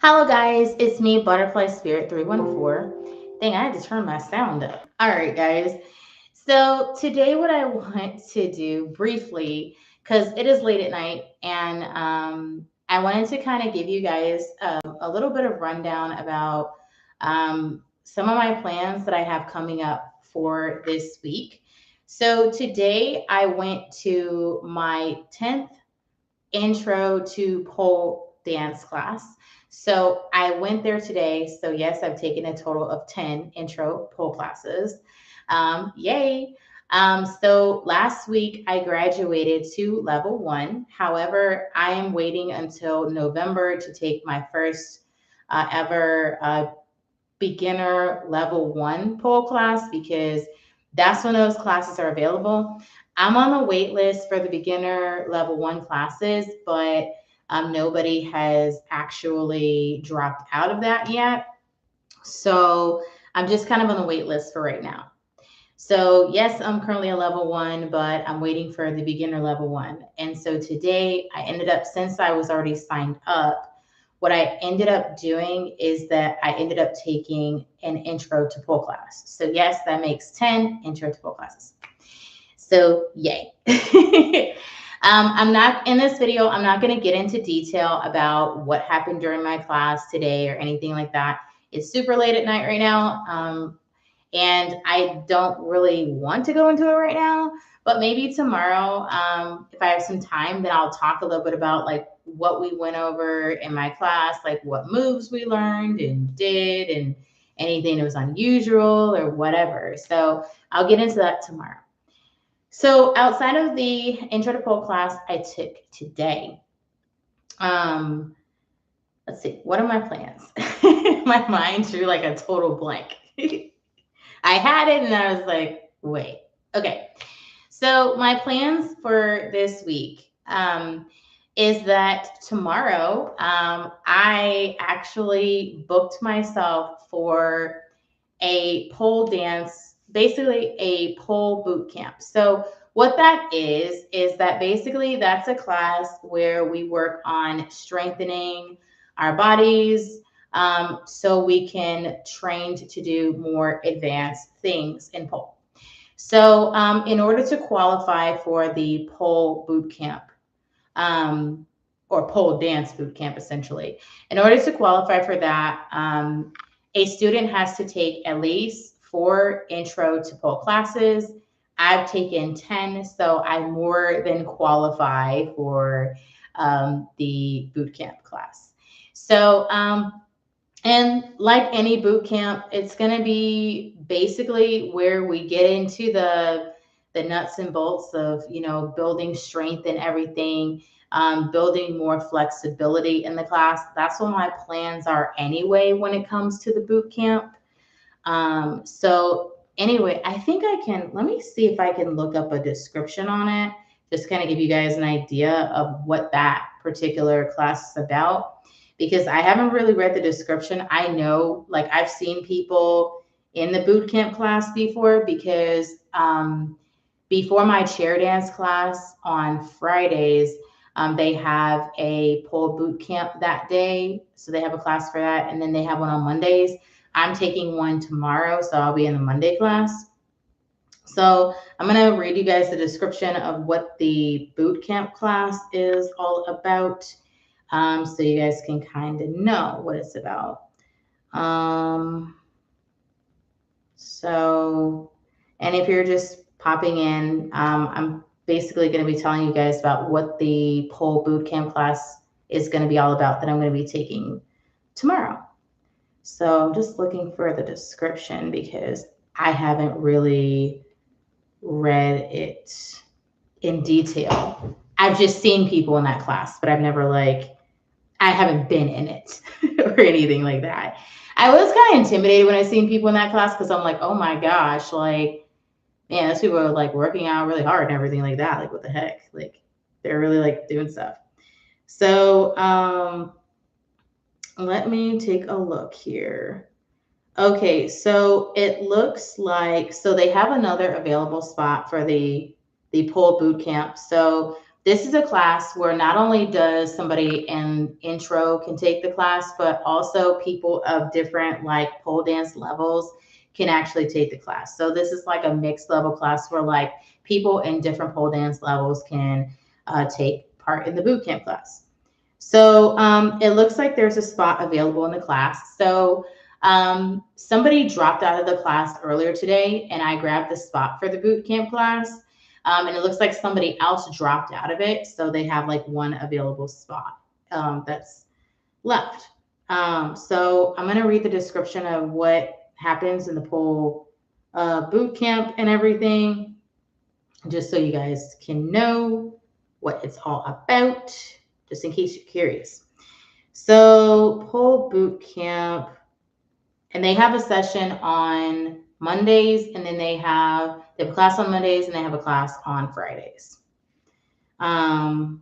Hello, guys. It's me, Butterfly Spirit 314. Dang, I had to turn my sound up. All right, guys. So, today, what I want to do briefly, because it is late at night, and I wanted to kind of give you guys a little bit of rundown about some of my plans that I have coming up for this week. So, today, I went to my 10th intro to pole dance class. So I went there today. So, yes, I've taken a total of 10 intro pole classes. Yay. So last week I graduated to level one. However, I am waiting until November to take my first ever beginner level one pole class because that's when those classes are available. I'm on the wait list for the beginner level one classes, but nobody has actually dropped out of that yet. So I'm just kind of on the wait list for right now. So, yes, I'm currently a level one, but I'm waiting for the beginner level one. And so today I ended up, since I was already signed up, what I ended up doing is that I ended up taking an intro to pole class. So, yes, that makes 10 intro to pole classes. So, yay. I'm not in this video, I'm not going to get into detail about what happened during my class today or anything like that. It's super late at night right now. And I don't really want to go into it right now, but maybe tomorrow, if I have some time, then I'll talk a little bit about like what we went over in my class, like what moves we learned and did, and anything that was unusual or whatever. So I'll get into that tomorrow. So outside of the intro to pole class I took today, um, let's see, what are my plans? My mind drew like a total blank. I had it and I was like, wait, okay. So my plans for this week is that tomorrow I actually booked myself for a pole dance, basically a pole boot camp. So what that is that basically that's a class where we work on strengthening our bodies, so we can train to do more advanced things in pole. So, in order to qualify for the pole boot camp, um, or pole dance boot camp, essentially, in order to qualify for that, a student has to take at least 4 intro to pole classes. I've taken 10, so I more than qualify for the boot camp class. So, and like any boot camp, it's going to be basically where we get into the nuts and bolts of building strength and everything, building more flexibility in the class. That's what my plans are anyway when it comes to the boot camp. So anyway, I think I can. Let me see if I can look up a description on it. Just kind of give you guys an idea of what that particular class is about because I haven't really read the description. I know, like, I've seen people in the boot camp class before because before my chair dance class on Fridays, they have a pole boot camp that day. So they have a class for that. And then they have one on Mondays. I'm taking one tomorrow, so I'll be in the Monday class. So I'm going to read you guys the description of what the boot camp class is all about, so you guys can kind of know what it's about. Um, so, and if you're just popping in, I'm basically going to be telling you guys about what the pole boot camp class is going to be all about that I'm going to be taking tomorrow. So I'm just looking for the description because I haven't really read it in detail. I've just seen people in that class, but I've never I haven't been in it or anything like that. I was kind of intimidated when I seen people in that class because I'm like, oh my gosh, like, man, those people are like working out really hard and everything like that. Like, what the heck? Like, they're really like doing stuff. So, let me take a look here. Okay, so it looks like so they have another available spot for the pole boot camp. So This is a class where not only does somebody in intro can take the class, but also people of different like pole dance levels can actually take the class. So this is like a mixed level class where like people in different pole dance levels can take part in the boot camp class. So it looks like there's a spot available in the class. So somebody dropped out of the class earlier today, and I grabbed the spot for the boot camp class. And it looks like somebody else dropped out of it, so they have like one available spot that's left. So I'm going to read the description of what happens in the pole boot camp and everything, just so you guys can know what it's all about, just in case you're curious. So pole boot camp, and they have a session on Mondays, and then they have a class on Mondays, and they have a class on Fridays. But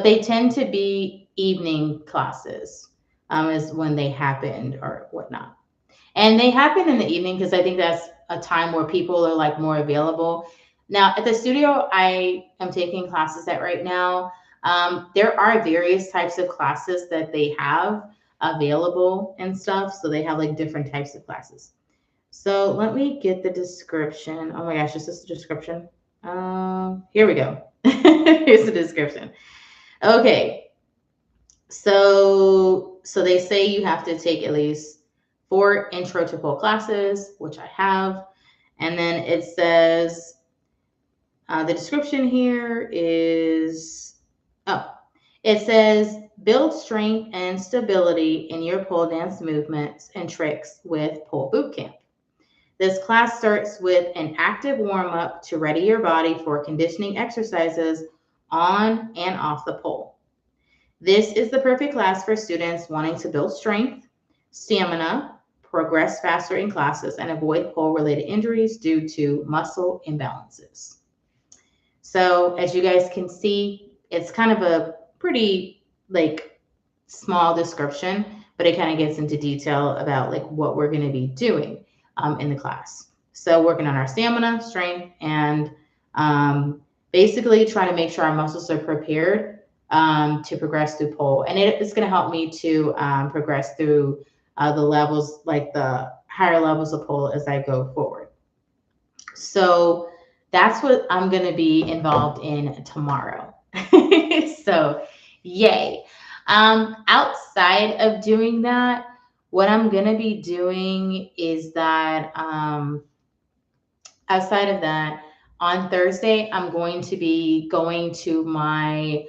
they tend to be evening classes, is when they happened or whatnot. And they happen in the evening because I think that's a time where people are like more available. Now at the studio I am taking classes at right now, there are various types of classes that they have available and stuff. So they have like different types of classes. So let me get the description. Oh my gosh, is this the description? Here we go. Here's the description. Okay. So they say you have to take at least 4 intro to pole classes, which I have. And then it says, the description here is, it says, build strength and stability in your pole dance movements and tricks with Pole Bootcamp. This class starts with an active warm-up to ready your body for conditioning exercises on and off the pole. This is the perfect class for students wanting to build strength, stamina, progress faster in classes, and avoid pole-related injuries due to muscle imbalances. So as you guys can see, it's kind of a pretty like small description, but it kind of gets into detail about like what we're going to be doing in the class. So working on our stamina, strength, and basically trying to make sure our muscles are prepared to progress through pole. And it's going to help me to progress through the levels, like the higher levels of pole as I go forward. So that's what I'm going to be involved in tomorrow. So yay. Outside of doing that, what I'm going to be doing is that outside of that, on Thursday, I'm going to be going to my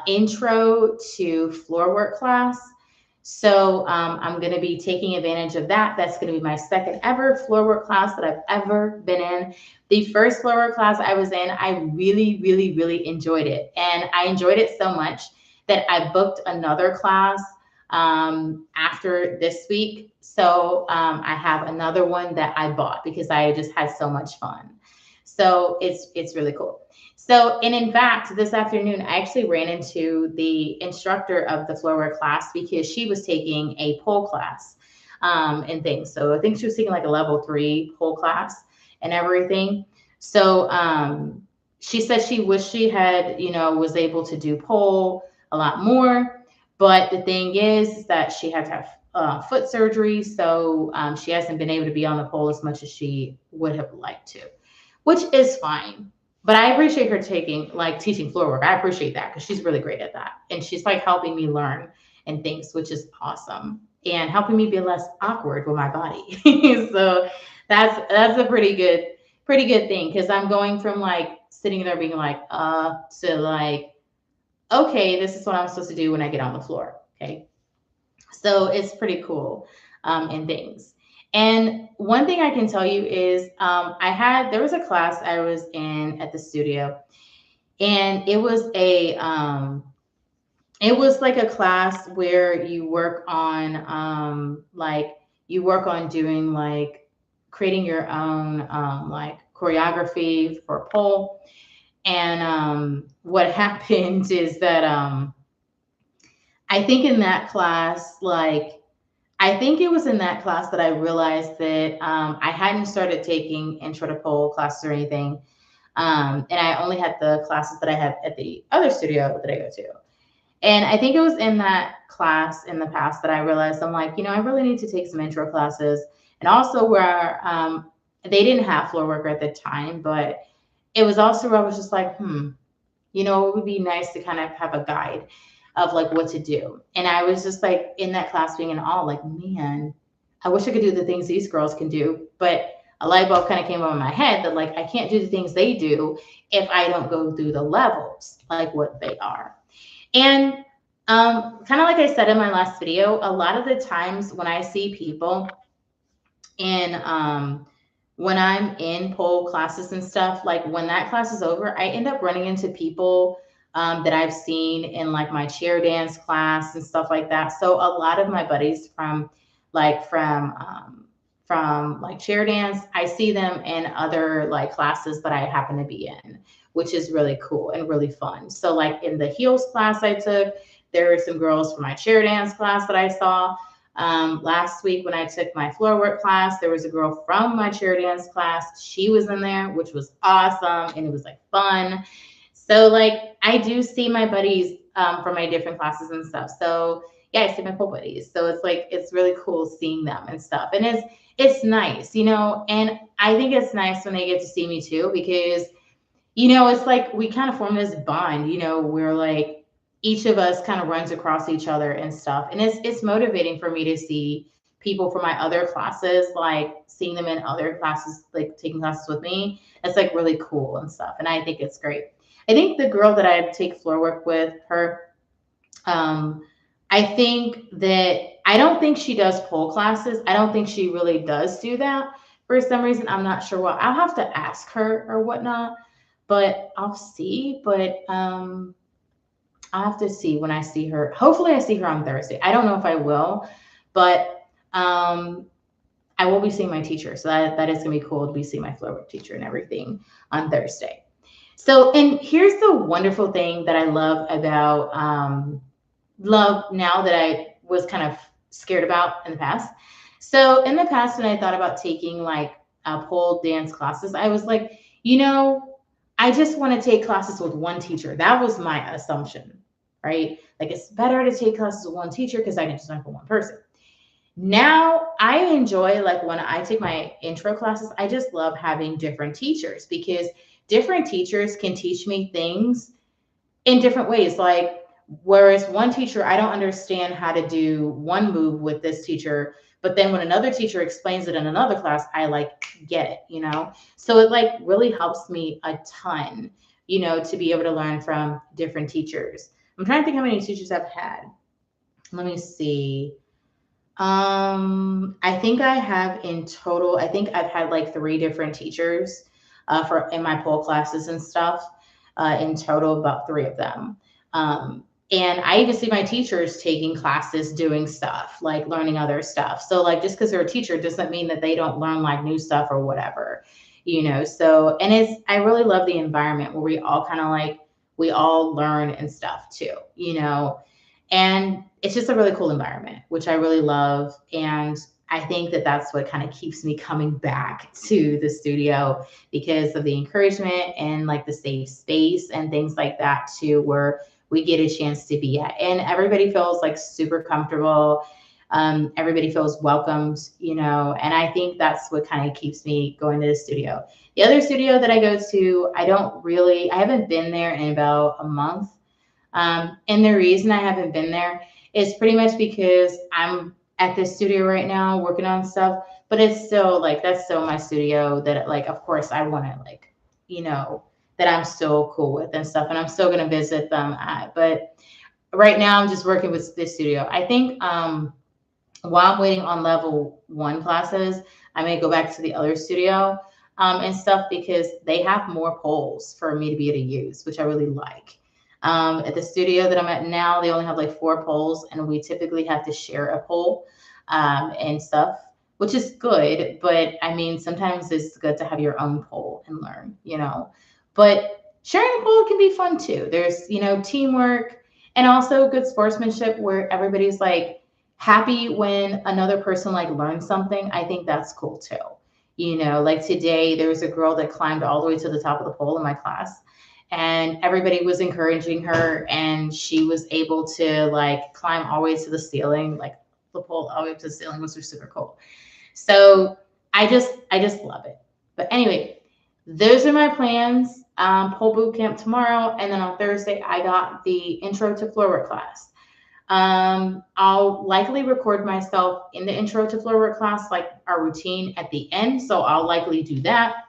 intro to floor work class. So I'm going to be taking advantage of that. That's going to be my second ever floor work class that I've ever been in. The first floor work class I was in, I really, really, really enjoyed it. And I enjoyed it so much that I booked another class after this week. So I have another one that I bought because I just had so much fun. So it's really cool. So, and in fact, this afternoon, I actually ran into the instructor of the floor work class because she was taking a pole class and things. So I think she was taking like a level 3 pole class and everything. So she said she wished she had, was able to do pole a lot more. But the thing is that she had to have foot surgery. So she hasn't been able to be on the pole as much as she would have liked to, which is fine. But I appreciate her teaching floor work. I appreciate that because she's really great at that. And she's like helping me learn and things, which is awesome. And helping me be less awkward with my body. So that's a pretty good thing because I'm going from like sitting there being like, to like, okay, this is what I'm supposed to do when I get on the floor. Okay. So it's pretty cool and things. And one thing I can tell you is there was a class I was in at the studio, and it was like a class where you work on doing like creating your own like choreography for pole. And what happened is that I think in that class, I think it was in that class that I realized that I hadn't started taking intro to pole classes or anything. And I only had the classes that I had at the other studio that I go to. And I think it was in that class in the past that I realized I'm like, I really need to take some intro classes. And also where they didn't have floor worker at the time, but it was also where I was just like, it would be nice to kind of have a guide of like what to do. And I was just like in that class being in awe, like, man, I wish I could do the things these girls can do. But a light bulb kind of came on my head that like I can't do the things they do if I don't go through the levels like what they are. And kind of like I said in my last video, a lot of the times when I see people in when I'm in pole classes and stuff, like when that class is over, I end up running into people that I've seen in like my chair dance class and stuff like that. So a lot of my buddies from like chair dance, I see them in other like classes that I happen to be in, which is really cool and really fun. So like in the heels class I took, there were some girls from my chair dance class that I saw. Last week when I took my floor work class, there was a girl from my chair dance class. She was in there, which was awesome. And it was like fun. So like I do see my buddies from my different classes and stuff. So yeah, I see my pole buddies. So it's like, it's really cool seeing them and stuff. And it's nice, and I think it's nice when they get to see me too, because, it's like we kind of form this bond, where like each of us kind of runs across each other and stuff. And it's motivating for me to see people from my other classes, like seeing them in other classes, like taking classes with me. It's like really cool and stuff. And I think it's great. I think the girl that I take floor work with, I think that I don't think she does pole classes. I don't think she really does do that for some reason. I'm not sure what. I'll have to ask her or whatnot, but I'll see. But I'll have to see when I see her. Hopefully, I see her on Thursday. I don't know if I will, but I will be seeing my teacher. So that is going to be cool to be seeing my floor work teacher and everything on Thursday. So, and here's the wonderful thing that I love about love now that I was kind of scared about in the past. So in the past, when I thought about taking like pole dance classes, I was like, I just want to take classes with one teacher. That was my assumption, right? Like it's better to take classes with one teacher because I can just learn from one person. Now I enjoy like when I take my intro classes, I just love having different teachers because different teachers can teach me things in different ways. Like, whereas one teacher, I don't understand how to do one move with this teacher, but then when another teacher explains it in another class, I like get it. So it like really helps me a ton, to be able to learn from different teachers. I'm trying to think how many teachers I've had. Let me see. I think I have in total, I think I've had like 3 different teachers for in my pole classes and stuff. In total, about 3 of them. And I even see my teachers taking classes, doing stuff, like learning other stuff. So like just because they're a teacher doesn't mean that they don't learn like new stuff or whatever, So, and I really love the environment where we all kind of like, we all learn and stuff too, and it's just a really cool environment, which I really love. And I think that that's what kind of keeps me coming back to the studio because of the encouragement and like the safe space and things like that too, where we get a chance to be at. And everybody feels like super comfortable. Everybody feels welcomed, and I think that's what kind of keeps me going to the studio. The other studio that I go to, I haven't been there in about a month. And the reason I haven't been there is pretty much because I'm at this studio right now working on stuff, but it's still like, that's still my studio that like, of course I want to like, that I'm still cool with and stuff. And I'm still going to visit them at, but right now I'm just working with this studio. I think, while I'm waiting on level 1 classes, I may go back to the other studio, and stuff because they have more poles for me to be able to use, which I really like. At the studio that I'm at now, they only have like 4 poles, and we typically have to share a pole and stuff, which is good. But I mean, sometimes it's good to have your own pole and learn, But sharing a pole can be fun too. There's, teamwork and also good sportsmanship where everybody's like happy when another person like learns something. I think that's cool too. You know, like today, there was a girl that climbed all the way to the top of the pole in my class, and everybody was encouraging her, and she was able to like climb all the way to the ceiling, like the pole all the way up to the ceiling, which was super cool. So I just love it. But anyway, those are my plans. Pole boot camp tomorrow, and then on Thursday I got the intro to floor work class. I'll likely record myself in the intro to floor work class, like our routine at the end. So I'll likely do that.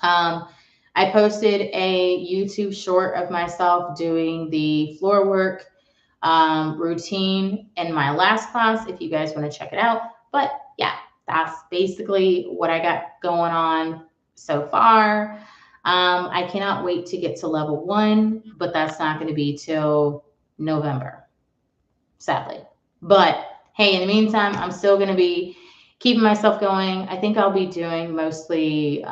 I posted a YouTube short of myself doing the floor work routine in my last class if you guys want to check it out. But yeah, that's basically what I got going on so far. I cannot wait to get to level 1, but that's not going to be till November, sadly. But hey, in the meantime, I'm still going to be keeping myself going. I think I'll be doing mostly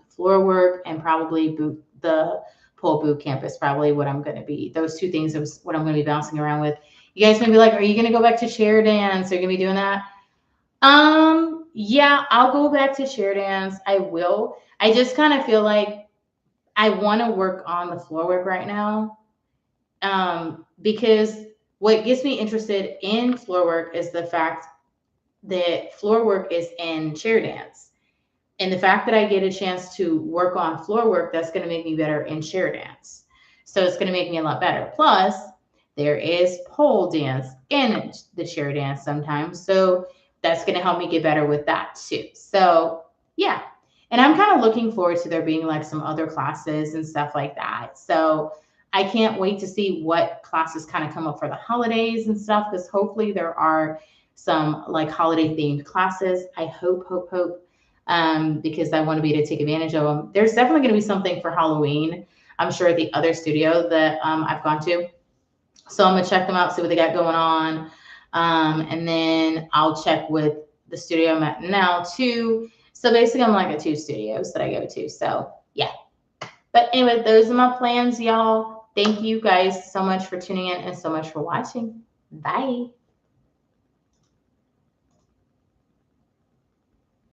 floor work and probably the pole boot camp is probably what I'm going to be. Those two things is what I'm going to be bouncing around with. You guys may be like, are you going to go back to chair dance? Are you going to be doing that? Yeah, I'll go back to chair dance. I will. I just kind of feel like I want to work on the floor work right now. Because what gets me interested in floor work is the fact that floor work is in chair dance. And the fact that I get a chance to work on floor work, that's going to make me better in chair dance. So it's going to make me a lot better. Plus, there is pole dance in the chair dance sometimes. So that's going to help me get better with that too. So yeah. And I'm kind of looking forward to there being like some other classes and stuff like that. So I can't wait to see what classes kind of come up for the holidays and stuff, because hopefully there are some like holiday themed classes. I hope, because I want to be able to take advantage of them. There's definitely going to be something for Halloween, I'm sure, at the other studio that I've gone to. So I'm going to check them out, see what they got going on. And then I'll check with the studio I'm at now too. So basically I'm like at 2 studios that I go to. So yeah. But anyway, those are my plans, y'all. Thank you guys so much for tuning in and so much for watching. Bye.